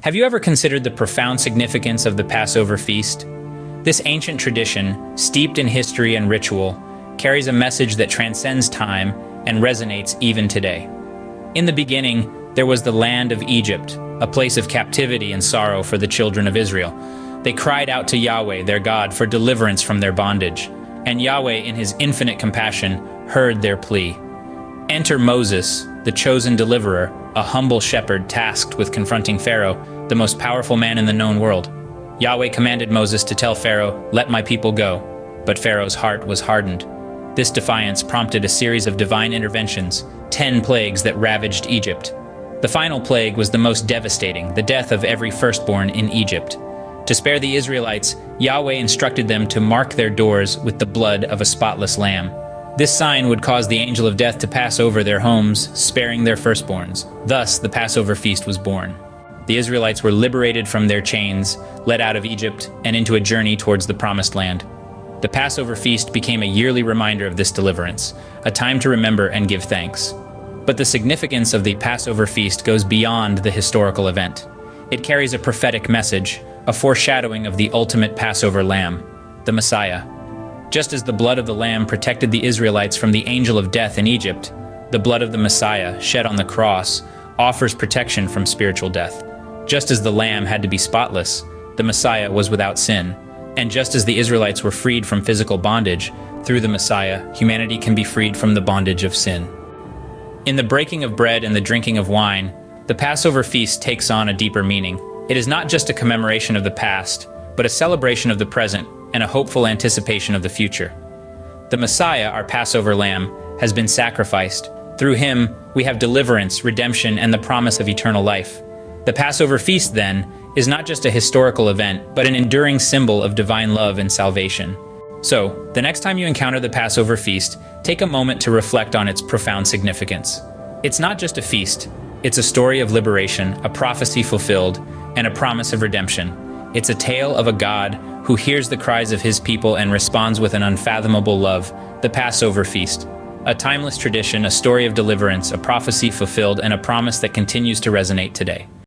Have you ever considered the profound significance of the Passover feast? This ancient tradition, steeped in history and ritual, carries a message that transcends time and resonates even today. In the beginning, there was the land of Egypt, a place of captivity and sorrow for the children of Israel. They cried out to Yahweh, their God, for deliverance from their bondage, and Yahweh, in his infinite compassion, heard their plea. Enter Moses, the chosen deliverer, a humble shepherd tasked with confronting Pharaoh, the most powerful man in the known world. Yahweh commanded Moses to tell Pharaoh, "Let my people go." But Pharaoh's heart was hardened. This defiance prompted a series of divine interventions, 10 plagues that ravaged Egypt. The final plague was the most devastating, the death of every firstborn in Egypt. To spare the Israelites, Yahweh instructed them to mark their doors with the blood of a spotless lamb. This sign would cause the angel of death to pass over their homes, sparing their firstborns. Thus, the Passover feast was born. The Israelites were liberated from their chains, led out of Egypt, and into a journey towards the Promised Land. The Passover feast became a yearly reminder of this deliverance, a time to remember and give thanks. But the significance of the Passover feast goes beyond the historical event. It carries a prophetic message, a foreshadowing of the ultimate Passover lamb, the Messiah. Just as the blood of the lamb protected the Israelites from the angel of death in Egypt, the blood of the Messiah, shed on the cross, offers protection from spiritual death. Just as the lamb had to be spotless, the Messiah was without sin. And just as the Israelites were freed from physical bondage, through the Messiah, humanity can be freed from the bondage of sin. In the breaking of bread and the drinking of wine, the Passover feast takes on a deeper meaning. It is not just a commemoration of the past, but a celebration of the present and a hopeful anticipation of the future. The Messiah, our Passover lamb, has been sacrificed. Through him, we have deliverance, redemption, and the promise of eternal life. The Passover feast, then, is not just a historical event, but an enduring symbol of divine love and salvation. So, the next time you encounter the Passover feast, take a moment to reflect on its profound significance. It's not just a feast, it's a story of liberation, a prophecy fulfilled, and a promise of redemption. It's a tale of a God who hears the cries of his people and responds with an unfathomable love, the Passover feast. A timeless tradition, a story of deliverance, a prophecy fulfilled, and a promise that continues to resonate today.